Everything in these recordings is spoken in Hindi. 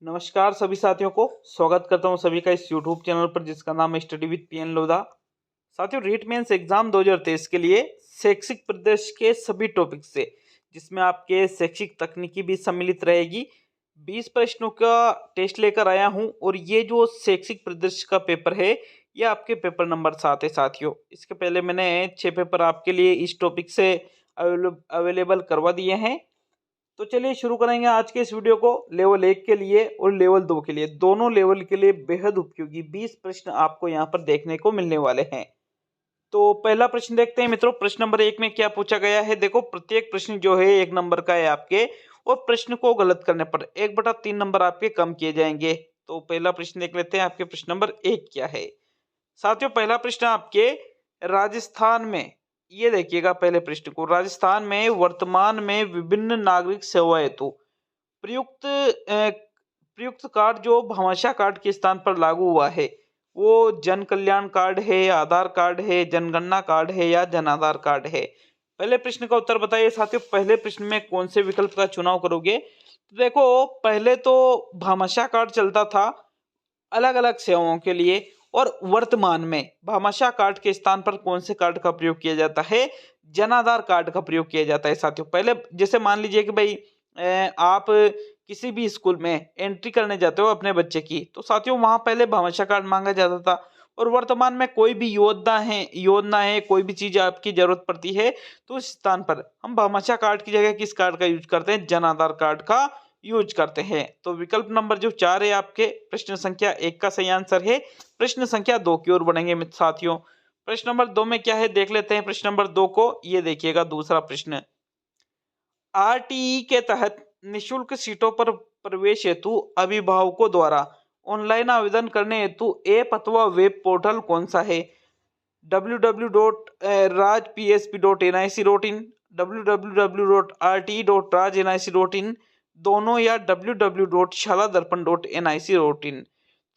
नमस्कार सभी साथियों को स्वागत करता हूं सभी का इस YouTube चैनल पर जिसका नाम है स्टडी विद पीएन लोधा। साथियों, रीट मेंस एग्जाम 2023 के लिए शैक्षिक परिदृश्य के सभी टॉपिक से जिसमें आपके शैक्षिक तकनीकी भी सम्मिलित रहेगी 20 प्रश्नों का टेस्ट लेकर आया हूं। और ये जो शैक्षिक परिदृश्य का पेपर है ये आपके पेपर नंबर 7 है। साथियों, इसके पहले मैंने 6 पेपर आपके लिए इस टॉपिक से अवेलेबल करवा दिए हैं। तो चलिए शुरू करेंगे आज के इस वीडियो को। लेवल 1 के लिए और लेवल 2 के लिए, दोनों लेवल के लिए बेहद उपयोगी 20 प्रश्न आपको यहाँ पर देखने को मिलने वाले हैं। तो पहला प्रश्न देखते हैं मित्रों। प्रश्न नंबर 1 में क्या पूछा गया है। देखो, प्रत्येक प्रश्न जो है 1 नंबर का है आपके, और प्रश्न को गलत करने पर 1/3 नंबर आपके कम किए जाएंगे। तो पहला प्रश्न देख लेते हैं आपके प्रश्न नंबर 1 क्या है। साथियों, पहला प्रश्न आपके राजस्थान में, ये देखिएगा पहले प्रश्न को। राजस्थान में वर्तमान में विभिन्न नागरिक सेवा हेतु प्रयुक्त कार्ड जो भामाशाह कार्ड के स्थान पर लागू हुआ है वो जन कल्याण कार्ड है, आधार कार्ड है, जनगणना कार्ड है या जन आधार कार्ड है। पहले प्रश्न का उत्तर बताइए साथियों। पहले प्रश्न में कौन से विकल्प का चुनाव करोगे। तो देखो, पहले तो भामाशाह कार्ड चलता था अलग अलग सेवाओं के लिए, और वर्तमान में भामाशाह कार्ड के स्थान पर कौन से कार्ड का प्रयोग किया जाता है। जन आधार कार्ड का प्रयोग किया जाता है। साथियों, पहले जैसे मान लीजिए कि भाई आप किसी भी स्कूल में एंट्री करने जाते हो अपने बच्चे की, तो साथियों वहां पहले भामाशाह कार्ड मांगा जाता था। और वर्तमान में कोई भी योजना है कोई भी चीज आपकी जरूरत पड़ती है तो उस स्थान पर हम भामाशाह कार्ड की जगह किस कार्ड का यूज करते हैं, जन आधार कार्ड का यूज करते हैं। तो विकल्प नंबर जो 4 है आपके प्रश्न संख्या 1 का सही आंसर है। प्रश्न संख्या 2 की ओर बढ़ेंगे साथियों। प्रश्न नंबर 2 में क्या है देख लेते हैं प्रश्न नंबर 2 को। ये देखिएगा दूसरा प्रश्न। आरटीई के तहत निशुल्क सीटों पर प्रवेश हेतु अभिभावकों द्वारा ऑनलाइन आवेदन करने हेतु ऐप अथवा वेब पोर्टल कौन सा है। www.rajpsp.nic.in, www.rt.rajnic.in, दोनों या www.shaladharpan.nic.in।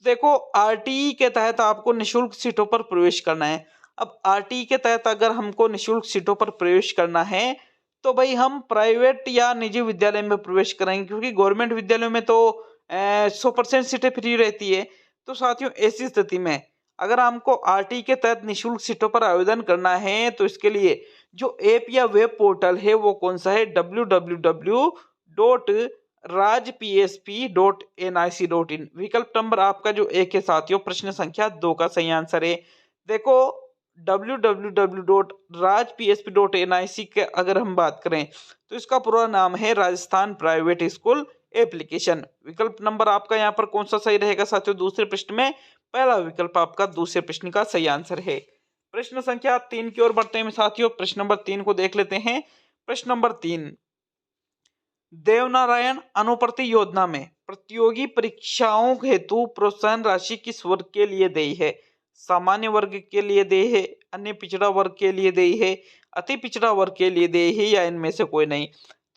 देखो, आरटीई के तहत आपको निशुल्क सीटों पर प्रवेश करना है। अब आरटीई के तहत अगर हमको निशुल्क सीटों पर प्रवेश करना है तो भाई हम प्राइवेट या निजी विद्यालय में प्रवेश करेंगे, क्योंकि गवर्नमेंट विद्यालयों में तो 100% सीटें फ्री रहती है। तो साथियों, ऐसी स्थिति में अगर हमको आरटीई के तहत निशुल्क सीटों पर आवेदन करना है तो इसके लिए जो ऐप या वेब पोर्टल है वो कौन सा है, www.rajpsp.nic.in। विकल्प नंबर आपका जो 1 है साथियों, प्रश्न संख्या 2 का सही आंसर है। देखो, www.rajpsp.nic के अगर हम बात करें तो इसका पूरा नाम है राजस्थान प्राइवेट स्कूल एप्लीकेशन। विकल्प नंबर आपका यहाँ पर कौन सा सही रहेगा साथियों, दूसरे प्रश्न में पहला विकल्प आपका दूसरे प्रश्न का सही आंसर है। प्रश्न संख्या 3 की ओर बढ़ते हैं साथियों। प्रश्न नंबर 3 को देख लेते हैं। प्रश्न नंबर 3, देवनारायण अनुप्रति योजना में प्रतियोगी परीक्षाओं हेतु प्रोत्साहन राशि किस वर्ग के लिए दी है। सामान्य वर्ग के लिए दी है, अन्य पिछड़ा वर्ग के लिए दी है, अति पिछड़ा वर्ग के लिए दी है या इनमें से कोई नहीं।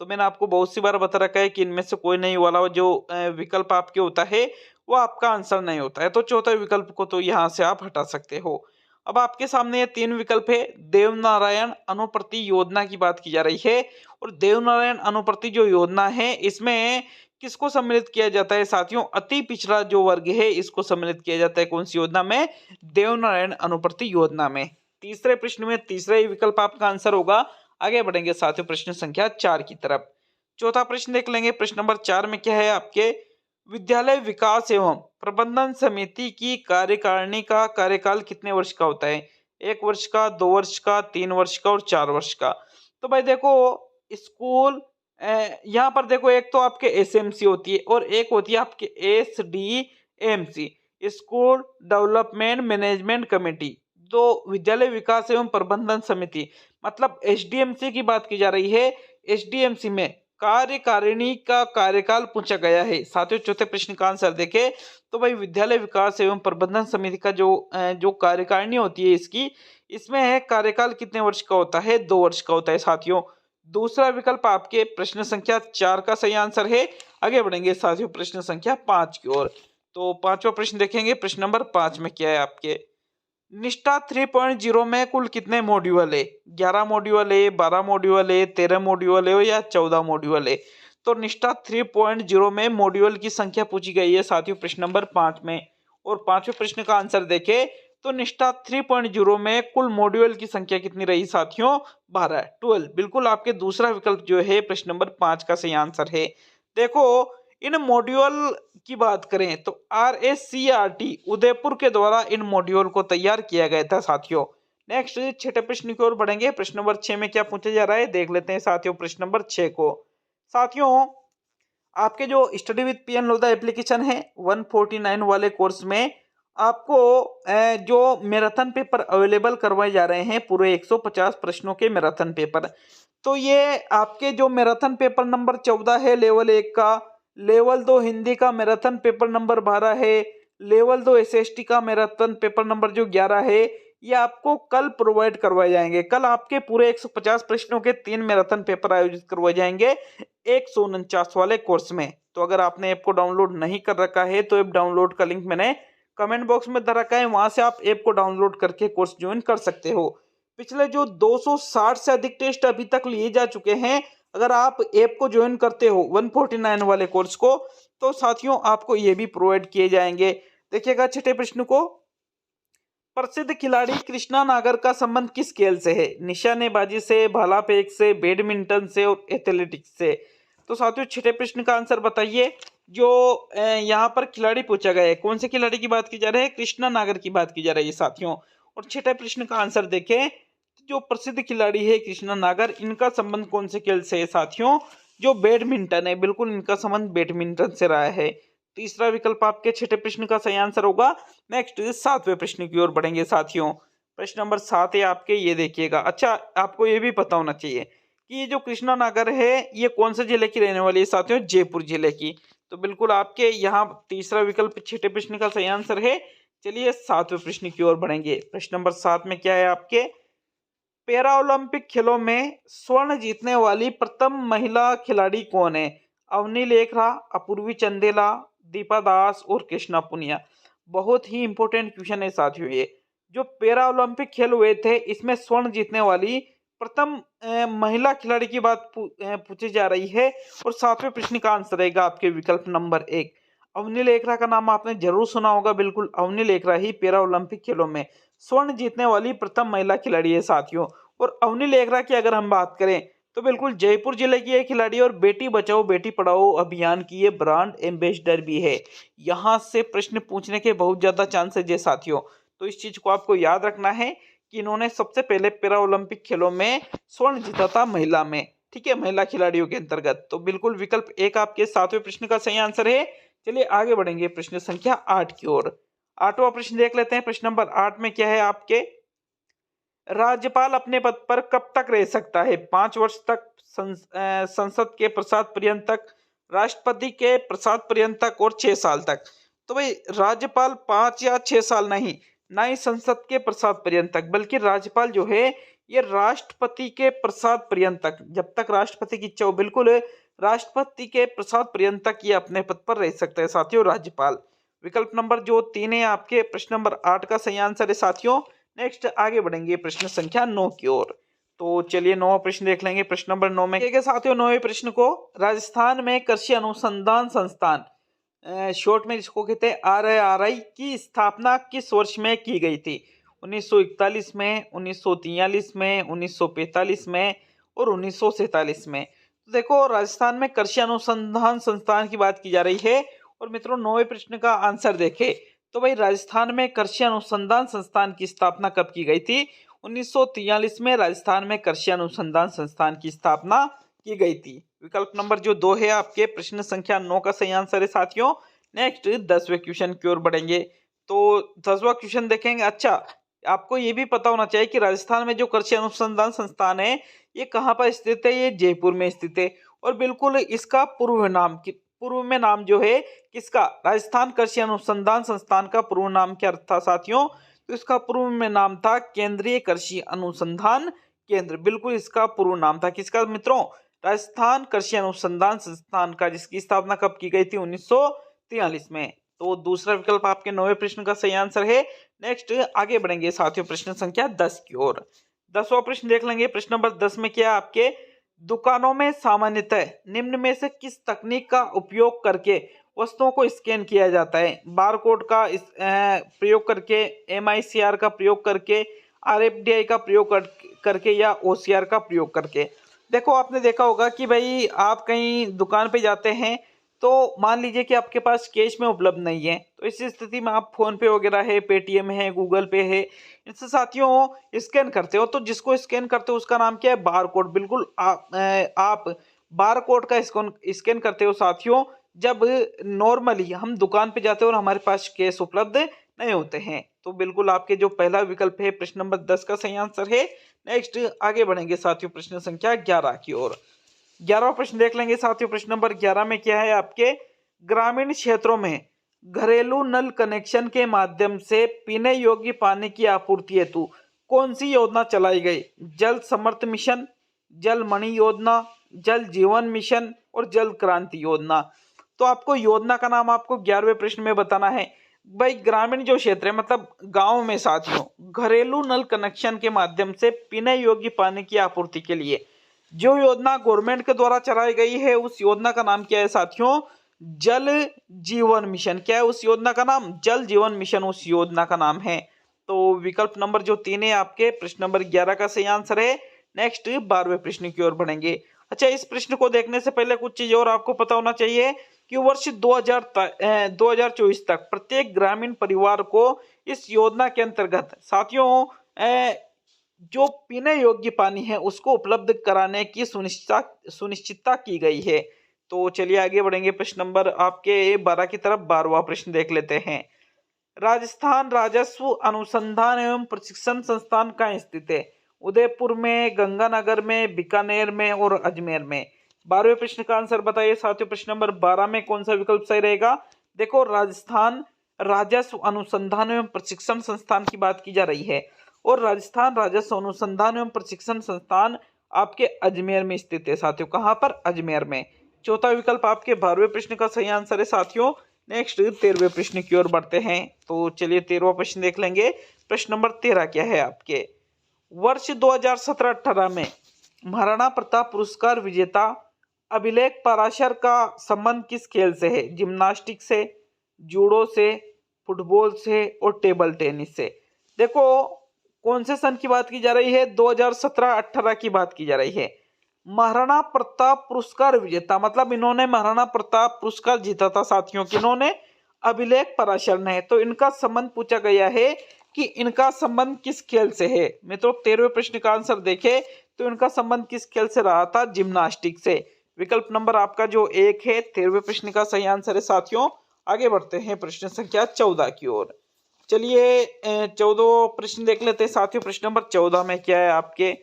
तो मैंने आपको बहुत सी बार बता रखा है कि इनमें से कोई नहीं वाला जो विकल्प आपके होता है वो आपका आंसर नहीं होता है। तो चौथे विकल्प को तो यहाँ से आप हटा सकते हो। अब आपके सामने ये 3 विकल्प है। देवनारायण अनुप्रति योजना की बात की जा रही है, और देवनारायण अनुप्रति जो योजना है इसमें किसको सम्मिलित किया जाता है साथियों, अति पिछड़ा जो वर्ग है इसको सम्मिलित किया जाता है। कौन सी योजना में, देवनारायण अनुप्रति योजना में। तीसरे प्रश्न में तीसरा ही विकल्प आपका आंसर होगा। आगे बढ़ेंगे साथियों प्रश्न संख्या 4 की तरफ। चौथा प्रश्न देख लेंगे। प्रश्न नंबर 4 में क्या है आपके, विद्यालय विकास एवं प्रबंधन समिति की कार्यकारिणी का कार्यकाल कितने वर्ष का होता है। 1 वर्ष का, 2 वर्ष का, 3 वर्ष का और 4 वर्ष का। तो भाई देखो, स्कूल यहाँ पर देखो, एक तो आपके एसएमसी होती है और एक होती है आपके SDMC, school development management committee. तो विद्यालय विकास एवं प्रबंधन समिति मतलब एसडीएमसी की बात की जा रही है। एसडीएमसी में कार्यकारिणी का कार्यकाल पूछा गया है। साथियों, चौथे प्रश्न का आंसर देखें तो भाई विद्यालय विकास एवं प्रबंधन समिति का जो कार्यकारिणी होती है इसमें है कार्यकाल कितने वर्ष का होता है, 2 वर्ष का होता है साथियों। दूसरा विकल्प आपके प्रश्न संख्या 4 का सही आंसर है। आगे बढ़ेंगे साथियों प्रश्न संख्या 5 की ओर। तो पांचवा प्रश्न देखेंगे। प्रश्न नंबर 5 में क्या है आपके, निष्ठा 3.0 में कुल कितने मॉड्यूल है। 11 मॉड्यूल है, 12 मॉड्यूल है, 13 मॉड्यूल है या 14 मॉड्यूल है। तो निष्ठा 3.0 में मॉड्यूल की संख्या पूछी गई है साथियों प्रश्न नंबर 5 में। और पांचवें प्रश्न का आंसर देखें तो निष्ठा 3.0 में कुल मॉड्यूल की संख्या कितनी रही साथियों? 12। बिल्कुल आपके दूसरा विकल्प जो है प्रश्न नंबर 5 का सही आंसर है। देखो इन मॉड्यूल की बात करें तो RACRT उदयपुर के द्वारा इन मॉड्यूल को तैयार किया गया था साथियों। नेक्स्ट छठे प्रश्न की ओर बढ़ेंगे। प्रश्न नंबर 6 में क्या पूछा जा रहा है देख लेते हैं साथियों प्रश्न नंबर 6 को। साथियों आपके जो study with PN Lodha application है 149 वाले कोर्स में आपको जो मैराथन पेपर अवेलेबल करवाए जा रहे हैं पूरे 150 प्रश्नों के मैराथन पेपर। तो ये आपके जो मैराथन पेपर नंबर 14 है लेवल 1 का, लेवल 2 हिंदी का मैराथन पेपर नंबर 12 है, लेवल 2 SST का मैराथन पेपर नंबर जो 11 है, ये आपको कल प्रोवाइड करवाए जाएंगे। कल आपके पूरे 150 प्रश्नों के 3 मैराथन पेपर आयोजित करवाए जाएंगे 149 वाले कोर्स में। तो अगर आपने ऐप को डाउनलोड नहीं कर रखा है तो ऐप डाउनलोड का लिंक मैंने कमेंट बॉक्स में दे रखा है, वहां से आप ऐप को डाउनलोड करके कोर्स ज्वाइन कर सकते हो। पिछले जो 260 से अधिक टेस्ट अभी तक लिए जा चुके हैं, अगर आप ऐप को ज्वाइन करते हो 149 वाले कोर्स को तो साथियों आपको ये भी प्रोवाइड किए जाएंगे। देखिएगा छठे प्रश्न को, प्रसिद्ध खिलाड़ी कृष्णा नागर का संबंध किस खेल से है? निशानेबाजी से, भाला फेंक से, बैडमिंटन से और एथलेटिक्स से। तो साथियों छठे प्रश्न का आंसर बताइए। जो यहाँ पर खिलाड़ी पूछा गया है कौन से खिलाड़ी की बात की जा रही है? कृष्णा नागर की बात की जा रही है साथियों। और छठे प्रश्न का आंसर देखें, जो प्रसिद्ध खिलाड़ी है कृष्णा नागर, इनका संबंध कौन से खेल से है साथियों? जो बैडमिंटन है, बिल्कुल इनका संबंध बैडमिंटन से रहा है। तीसरा विकल्प आपके छठे प्रश्न का सही आंसर होगा। नेक्स्ट सातवें प्रश्न की ओर बढ़ेंगे साथियों। प्रश्न नंबर 7 है आपके, ये देखिएगा। अच्छा आपको ये भी पता होना चाहिए कि ये जो कृष्णा नागर है ये कौन से जिले की रहने वाली है साथियों? जयपुर जिले की। तो बिल्कुल आपके यहाँ तीसरा विकल्प छठे प्रश्न का सही आंसर है। चलिए सातवें प्रश्न की ओर बढ़ेंगे। प्रश्न नंबर 7 में क्या है आपके, पैरा ओलंपिक खेलों में स्वर्ण जीतने वाली प्रथम महिला खिलाड़ी कौन है? अवनी लेखरा, अपूर्वी चंदेला, दीपा दास और कृष्णा पुनिया। बहुत ही इंपॉर्टेंट क्वेश्चन है साथियों। ये जो पैरा ओलंपिक खेल हुए थे इसमें स्वर्ण जीतने वाली प्रथम महिला खिलाड़ी की बात पूछी जा रही है। और सातवें प्रश्न का आंसर रहेगा आपके विकल्प नंबर 1। अवनी लेखरा का नाम आपने जरूर सुना होगा। बिल्कुल अवनी लेखरा ही पैरा ओलंपिक खेलों में स्वर्ण जीतने वाली प्रथम महिला खिलाड़ी है साथियों। और अवनी लेखरा की अगर हम बात करें तो बिल्कुल जयपुर जिले की ये खिलाड़ी और बेटी बचाओ बेटी पढ़ाओ अभियान की ये ब्रांड एम्बेसडर भी है। यहाँ से प्रश्न पूछने के बहुत ज्यादा चांसेज है साथियों। तो इस चीज को आपको याद रखना है कि इन्होंने सबसे पहले पैरा ओलंपिक खेलों में स्वर्ण जीता था महिला में, ठीक है, महिला खिलाड़ियों के अंतर्गत। तो बिल्कुल विकल्प 1 आपके सातवें प्रश्न का सही आंसर है। चलिए आगे बढ़ेंगे प्रश्न संख्या 8 की ओर। आठवां प्रश्न देख लेते हैं। प्रश्न नंबर 8 में क्या है आपके, राज्यपाल अपने पद पर कब तक रह सकता है? 5 वर्ष तक, संसद के प्रसाद पर्यंत तक, राष्ट्रपति के प्रसाद पर्यंत तक और 6 साल तक। तो भाई राज्यपाल 5 या 6 साल नहीं, ना ही संसद के प्रसाद पर्यंत तक, बल्कि राज्यपाल जो है ये राष्ट्रपति के प्रसाद पर्यंत तक, जब तक राष्ट्रपति की इच्छा हो, बिल्कुल राष्ट्रपति के प्रसाद पर्यंत तक ये अपने पद पर रह सकता है साथियों राज्यपाल। विकल्प नंबर जो 3 है आपके प्रश्न नंबर 8 का सही आंसर है साथियों। नेक्स्ट आगे बढ़ेंगे प्रश्न संख्या 9 की ओर। तो चलिए 9वां प्रश्न देख लेंगे। प्रश्न नंबर 9 में क्या साथियों, 9वें प्रश्न को, राजस्थान में कृषि अनुसंधान संस्थान शॉर्ट में जिसको कहते हैं RIRI की स्थापना किस वर्ष में की गई थी? 1941 में, 1943 में, 1945 में और 1947 में। तो देखो राजस्थान में कृषि अनुसंधान संस्थान की बात की जा रही है। और मित्रों 9वें प्रश्न का आंसर देखें तो भाई राजस्थान में कृषि अनुसंधान संस्थान की स्थापना कब की गई थी? 1943 में राजस्थान में कृषि अनुसंधान संस्थान की स्थापना की गई थी। विकल्प नंबर जो 2 है आपके प्रश्न संख्या 9 का सही आंसर है साथियों। नेक्स्ट 10वें क्वेश्चन की ओर बढ़ेंगे। तो 10वां क्वेश्चन देखेंगे। अच्छा आपको ये भी पता होना चाहिए कि राजस्थान में जो कृषि अनुसंधान संस्थान है ये कहाँ पर स्थित है? ये जयपुर में स्थित है। और बिल्कुल इसका पूर्व में नाम जो है किसका? राजस्थान कृषि अनुसंधान संस्थान का पूर्व नाम क्या था साथियों? तो इसका पूर्व में नाम था केंद्रीय कृषि अनुसंधान केंद्र। बिल्कुल इसका पूर्व नाम था किसका मित्रों? राजस्थान कृषि अनुसंधान संस्थान का, जिसकी स्थापना कब की गई थी? 1943 में। तो दूसरा विकल्प आपके 9वें प्रश्न का सही आंसर है। नेक्स्ट आगे बढ़ेंगे साथियों प्रश्न संख्या 10 की ओर। 10वां प्रश्न देख लेंगे। प्रश्न नंबर 10 में क्या आपके, दुकानों में सामान्यतः निम्न में से किस तकनीक का उपयोग करके वस्तुओं को स्कैन किया जाता है? बारकोड का प्रयोग करके, एमआईसीआर का प्रयोग करके, आरएफडीआई का प्रयोग करके या ओसीआर का प्रयोग करके। देखो, आपने देखा होगा कि भाई आप कहीं दुकान पे जाते हैं तो मान लीजिए कि आपके पास कैश में उपलब्ध नहीं है, तो इस स्थिति में आप फोन पे वगैरह है, पेटीएम है, गूगल पे है, इनसे साथियों स्कैन करते हो। तो जिसको स्कैन करते हो उसका नाम क्या है? Bar code. बिल्कुल आप बार कोड का स्कैन करते हो साथियों जब नॉर्मली हम दुकान पे जाते हैं और हमारे पास कैश उपलब्ध नहीं होते हैं। तो बिल्कुल आपके जो पहला विकल्प है प्रश्न नंबर 10 का सही आंसर है। नेक्स्ट आगे बढ़ेंगे साथियों प्रश्न संख्या 11 की ओर। 11वां प्रश्न देख लेंगे साथियों। प्रश्न नंबर 11 में क्या है आपके? ग्रामीण क्षेत्रों में घरेलू नल कनेक्शन के माध्यम से पीने योग्य पानी की आपूर्ति हेतु कौन सी योजना चलाई गई? जल समर्थ मिशन, जल मणि योजना, जल जीवन मिशन और जल क्रांति योजना। तो आपको योजना का नाम आपको 11वें प्रश्न में बताना है। भाई ग्रामीण जो क्षेत्र है मतलब गांव में साथियों घरेलू नल कनेक्शन के माध्यम से पीने योग्य पानी की आपूर्ति के लिए जो योजना गवर्नमेंट के द्वारा चलाई गई है उस योजना का नाम क्या है साथियों? जल जीवन मिशन। क्या है उस योजना का नाम? जल जीवन मिशन उस योजना का नाम है। तो विकल्प नंबर जो 3 है आपके प्रश्न नंबर 11 का सही आंसर है। नेक्स्ट 12वें प्रश्न की ओर बढ़ेंगे। अच्छा, इस प्रश्न को देखने से पहले कुछ चीजें और आपको पता होना चाहिए कि वर्ष 2024 तक प्रत्येक ग्रामीण परिवार को इस योजना के अंतर्गत साथियों जो पीने योग्य पानी है उसको उपलब्ध कराने की सुनिश्चितता की गई है। तो चलिए आगे बढ़ेंगे प्रश्न नंबर आपके 12 की तरफ। 12वां प्रश्न देख लेते हैं। राजस्थान राजस्व अनुसंधान एवं प्रशिक्षण संस्थान कहाँ स्थित है? उदयपुर में, गंगानगर में, बीकानेर में और अजमेर में। 12वें प्रश्न का आंसर बताइए साथियों। प्रश्न नंबर 12 में कौन सा विकल्प सही रहेगा? देखो, राजस्थान राजस्व अनुसंधान एवं प्रशिक्षण संस्थान की बात की जा रही है और राजस्थान राजस्व अनुसंधान एवं प्रशिक्षण संस्थान आपके अजमेर में स्थित है साथियों। कहां पर? अजमेर में। चौथा विकल्प आपके 12वें प्रश्न का सही आंसर है साथियों। नेक्स्ट 13वें प्रश्न की ओर बढ़ते हैं। तो चलिए 13वां प्रश्न देख लेंगे। प्रश्न नंबर 13 क्या है आपके? वर्ष 2017-18 में महाराणा प्रताप पुरस्कार विजेता अभिलेख पराशर का संबंध किस खेल से है? जिम्नास्टिक से, जूडो से, फुटबॉल से और टेबल टेनिस से। देखो, कौन से सन की बात की जा रही है? 2017-18 की बात की जा रही है। महाराणा प्रताप पुरस्कार विजेता मतलब इन्होंने महाराणा प्रताप पुरस्कार जीता था साथियों। किन्होंने? अभिलेख पराशर ने। तो इनका संबंध पूछा गया है कि इनका संबंध किस खेल से है। मित्रों 13वें प्रश्न का आंसर देखें तो इनका संबंध किस खेल से रहा था? जिम्नास्टिक से। विकल्प नंबर आपका जो 1 है 13वें प्रश्न का सही आंसर है साथियों। आगे बढ़ते हैं प्रश्न संख्या 14 की ओर। चलिए 14वां प्रश्न देख लेते हैं साथियों। प्रश्न नंबर 14 में क्या है आपके?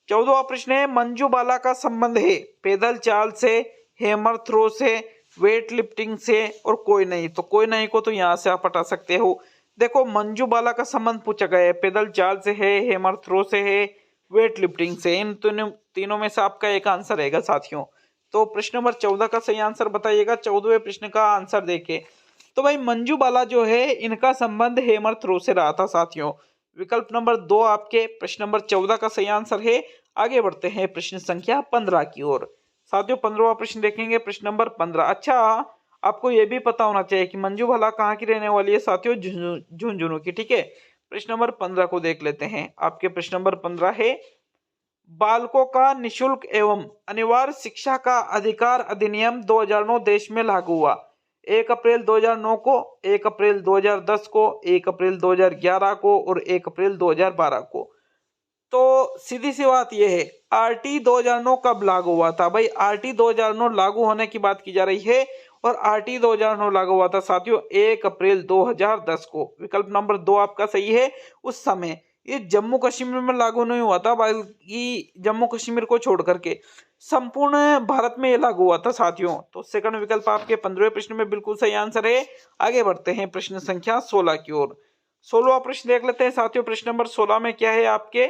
14वां प्रश्न है मंजू बाला का संबंध है पैदल चाल से, हैमर थ्रो से, वेट लिफ्टिंग से और कोई नहीं। तो कोई नहीं को तो यहाँ से आप हटा सकते हो। देखो, मंजू बाला का संबंध पूछा गया है, पैदल चाल से है, हैमर थ्रो से है, वेट लिफ्टिंग से। इन तीनों में से आपका एक आंसर रहेगा साथियों। तो प्रश्न नंबर 14 का सही आंसर बताइएगा। 14वें प्रश्न का आंसर देखें तो भाई मंजू बाला जो है इनका संबंध हैमर थ्रो से रहा था साथियों। विकल्प नंबर 2 आपके प्रश्न नंबर 14 का सही आंसर है। आगे बढ़ते हैं प्रश्न संख्या 15 की ओर। साथियों 15वां प्रश्न देखेंगे। प्रश्न नंबर 15। अच्छा, आपको यह भी पता होना चाहिए कि मंजू बाला कहाँ की रहने वाली है साथियों? झुंझुनू की। ठीक है, प्रश्न नंबर 15 को देख लेते हैं। आपके प्रश्न नंबर 15 है बालकों का निशुल्क एवं अनिवार्य शिक्षा का अधिकार अधिनियम 2009 देश में लागू हुआ। 1 अप्रैल 2009 को, 1 अप्रैल 2010 को, 1 अप्रैल 2011 को और 1 अप्रैल 2012 को। तो सीधी सी बात यह है, आरटी 2009 कब लागू हुआ था? भाई आरटी 2009 लागू होने की बात की जा रही है और आरटी 2009 लागू हुआ था साथियों 1 अप्रैल 2010 को। विकल्प नंबर 2 आपका सही है। उस समय ये जम्मू कश्मीर में लागू नहीं हुआ था बल्कि जम्मू कश्मीर को छोड़ करके संपूर्ण भारत में ये लागू हुआ था साथियों। तो सेकंड विकल्प आपके 15वें प्रश्न में बिल्कुल सही आंसर है। आगे बढ़ते हैं प्रश्न संख्या 16 की ओर। 16वां प्रश्न देख लेते हैं साथियों। प्रश्न नंबर 16 में क्या है आपके?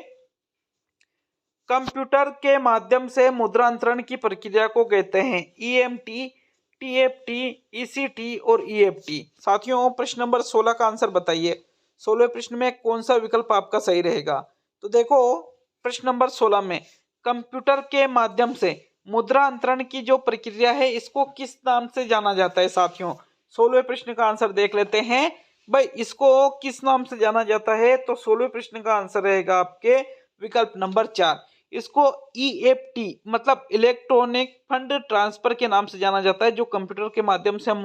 कंप्यूटर के माध्यम से मुद्रांतरण की प्रक्रिया को कहते हैं ईएमटी, टीएफटी, ईसीटी और ईएफटी। साथियों प्रश्न नंबर 16 का आंसर बताइए। 16वें प्रश्न में कौन सा विकल्प आपका सही रहेगा? तो देखो, प्रश्न नंबर 16 में कंप्यूटर के माध्यम से मुद्रा अंतरण की जो प्रक्रिया है इसको किस नाम से जाना जाता है साथियों। 16वें प्रश्न का आंसर देख लेते हैं भाई, इसको किस नाम से जाना जाता है। तो 16वें प्रश्न का आंसर रहेगा आपके विकल्प नंबर 4। इसको EFT मतलब इलेक्ट्रॉनिक फंड ट्रांसफर के नाम से जाना जाता है, जो कंप्यूटर के माध्यम से हम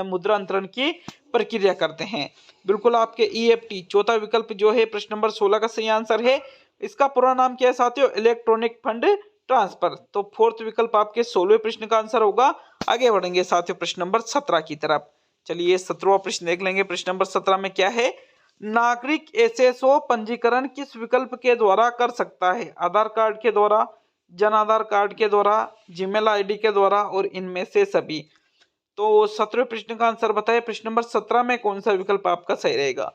मुद्रा अंतरण की प्रक्रिया करते हैं। बिल्कुल आपके EFT चौथा विकल्प जो है प्रश्न नंबर 16 का सही आंसर है। इसका पूरा नाम क्या है साथियों, इलेक्ट्रॉनिक फंड ट्रांसफर। तो फोर्थ विकल्प आपके 16वें प्रश्न का आंसर होगा। आगे बढ़ेंगे साथियों प्रश्न नंबर 17 की तरफ। चलिए 17वां प्रश्न देख लेंगे। प्रश्न नंबर 17 में क्या है, नागरिक SSO पंजीकरण किस विकल्प के द्वारा कर सकता है। आधार कार्ड के द्वारा, जन आधार कार्ड के द्वारा, जीमेल ID के द्वारा और इनमें से सभी। तो 17वें प्रश्न का आंसर बताए प्रश्न नंबर 17 में कौन सा विकल्प आपका सही रहेगा।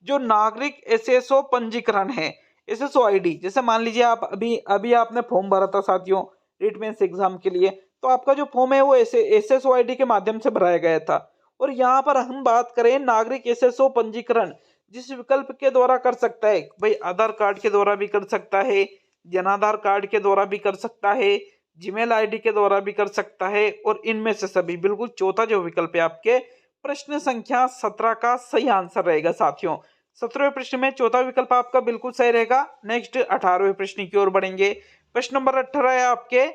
जो नागरिक SSO पंजीकरण है, SSO ID, जैसे मान लीजिए आप अभी आपने फॉर्म भरा था साथियों रीट मेंस एग्जाम के लिए, तो आपका जो फॉर्म है वो SSO ID के माध्यम से भराया गया था। और यहाँ पर हम बात करें नागरिक SSO पंजीकरण जिस विकल्प के द्वारा कर सकता है भाई, आधार कार्ड के द्वारा भी कर सकता है, जनाधार कार्ड के द्वारा भी कर सकता है, जीमेल ID के द्वारा भी कर सकता है और इनमें से सभी। बिल्कुल चौथा जो विकल्प है आपके प्रश्न संख्या 17 का सही आंसर रहेगा साथियों। 17वें प्रश्न में चौथा विकल्प आपका बिल्कुल सही रहेगा। नेक्स्ट 18वें प्रश्न की ओर बढ़ेंगे। प्रश्न नंबर 18 है आपके,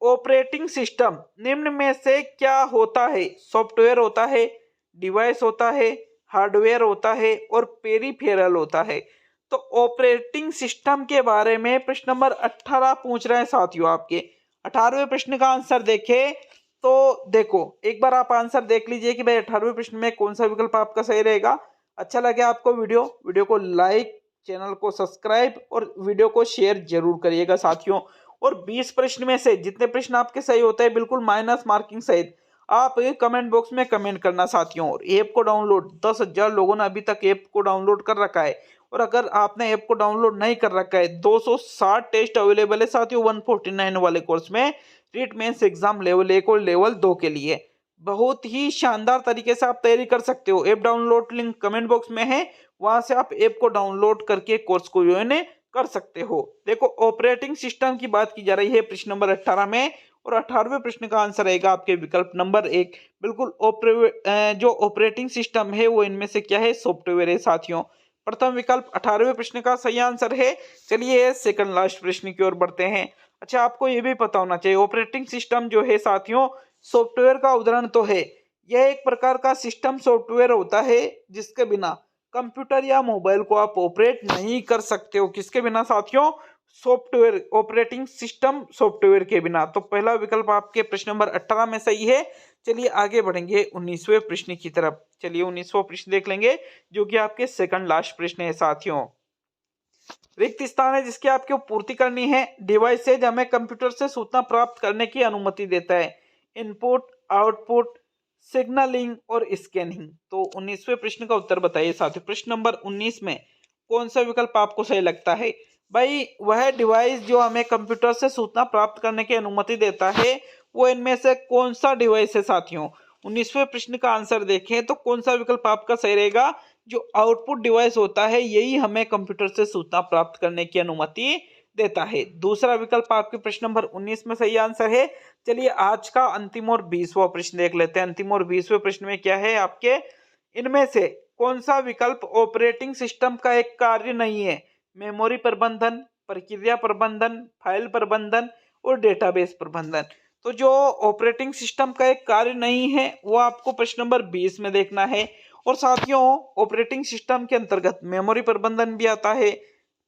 ऑपरेटिंग सिस्टम निम्न में से क्या होता है। सॉफ्टवेयर होता है, डिवाइस होता है, हार्डवेयर होता है और पेरिफेरल होता है। तो ऑपरेटिंग सिस्टम के बारे में प्रश्न नंबर 18 पूछ रहे हैं साथियों आपके। 18वें प्रश्न का आंसर देखें तो देखो एक बार आप आंसर देख लीजिए कि भाई 18वें प्रश्न में कौन सा विकल्प आपका सही रहेगा। अच्छा लगे आपको वीडियो को लाइक, चैनल को सब्सक्राइब और वीडियो को शेयर जरूर करिएगा साथियों। और 20 प्रश्न में से जितने प्रश्न आपके सही होते हैं बिल्कुल माइनस मार्किंग सहित आप कमेंट बॉक्स में कमेंट करना साथियों। और ऐप को डाउनलोड 10,000 लोगों ने अभी तक ऐप को डाउनलोड कर रखा है। और अगर आपने ऐप को डाउनलोड नहीं कर रखा है, 260 टेस्ट अवेलेबल है साथियों 149 वाले कोर्स में रीट मेंस एग्जाम लेवल 1 और लेवल 2 के लिए। बहुत ही शानदार तरीके से आप तैयारी कर सकते हो। App download link comment box में है, वहां से आप ऐप को डाउनलोड करके कोर्स को ज्वाइन कर सकते हो। देखो ऑपरेटिंग सिस्टम की बात की जा रही है प्रश्न नंबर 18 में और 18वें प्रश्न का आंसर रहेगा आपके विकल्प नंबर 1। बिल्कुल जो ऑपरेटिंग सिस्टम है वो इनमें से क्या है, सॉफ्टवेयर है साथियों। प्रथम विकल्प 18वें प्रश्न का सही आंसर है। चलिए सेकंड लास्ट प्रश्न की ओर बढ़ते हैं। अच्छा आपको ये भी पता होना चाहिए ऑपरेटिंग सिस्टम जो है साथियों सॉफ्टवेयर का उदाहरण तो है। यह एक प्रकार का सिस्टम सॉफ्टवेयर होता है जिसके बिना कंप्यूटर या मोबाइल को आप ऑपरेट नहीं कर सकते हो। किसके बिना साथियों, सॉफ्टवेयर, ऑपरेटिंग सिस्टम सॉफ्टवेयर के बिना। तो पहला विकल्प आपके प्रश्न नंबर 18 में सही है। चलिए आगे बढ़ेंगे 19वें प्रश्न की तरफ। चलिए 19वां प्रश्न देख लेंगे जो कि आपके सेकंड लास्ट प्रश्न है साथियों। रिक्त स्थान है जिसकी आपको पूर्ति करनी है। डिवाइसेज हमें कंप्यूटर से सूचना प्राप्त करने की अनुमति देता है। इनपुट, आउटपुट, सिग्नलिंग और स्कैनिंग। तो 19वें प्रश्न का उत्तर बताइए साथियों। प्रश्न नंबर 19 में कौन सा विकल्प आपको सही लगता है। भाई वह डिवाइस जो हमें कंप्यूटर से सूचना प्राप्त करने की अनुमति देता है वो इनमें से कौन सा डिवाइस है साथियों। 19वें प्रश्न का आंसर देखें तो कौन सा विकल्प आपका सही रहेगा। जो आउटपुट डिवाइस होता है यही हमें कंप्यूटर से सूचना प्राप्त करने की अनुमति देता है। दूसरा विकल्प आपके प्रश्न नंबर 19 में सही आंसर है। चलिए आज का अंतिम और 20वां प्रश्न देख लेते हैं। अंतिम और 20वें प्रश्न में क्या है आपके, इनमें से कौन सा विकल्प ऑपरेटिंग सिस्टम का एक कार्य नहीं है। मेमोरी प्रबंधन, प्रक्रिया प्रबंधन, फाइल प्रबंधन और डेटाबेस प्रबंधन। तो जो ऑपरेटिंग सिस्टम का एक कार्य नहीं है वो आपको प्रश्न नंबर 20 में देखना है। और साथियों ऑपरेटिंग सिस्टम के अंतर्गत मेमोरी प्रबंधन भी आता है,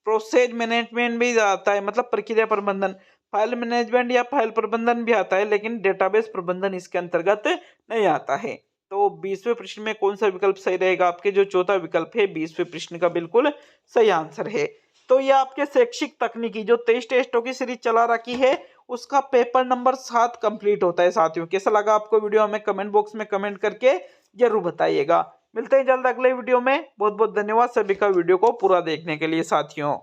प्रोसेस मैनेजमेंट भी आता है मतलब प्रक्रिया प्रबंधन, फाइल मैनेजमेंट या फाइल प्रबंधन भी आता है, लेकिन डेटाबेस प्रबंधन इसके अंतर्गत नहीं आता है। तो 20वें प्रश्न में कौन सा विकल्प सही रहेगा आपके, जो चौथा विकल्प है 20वें प्रश्न का बिल्कुल सही आंसर है। तो ये आपके शैक्षिक तकनीकी जो 23 टेस्टों की सीरीज चला रखी है उसका पेपर नंबर 7 कंप्लीट होता है साथियों। कैसा लगा आपको वीडियो हमें कमेंट बॉक्स में कमेंट करके जरूर बताइएगा। मिलते हैं जल्द अगले वीडियो में। बहुत बहुत धन्यवाद सभी का वीडियो को पूरा देखने के लिए साथियों।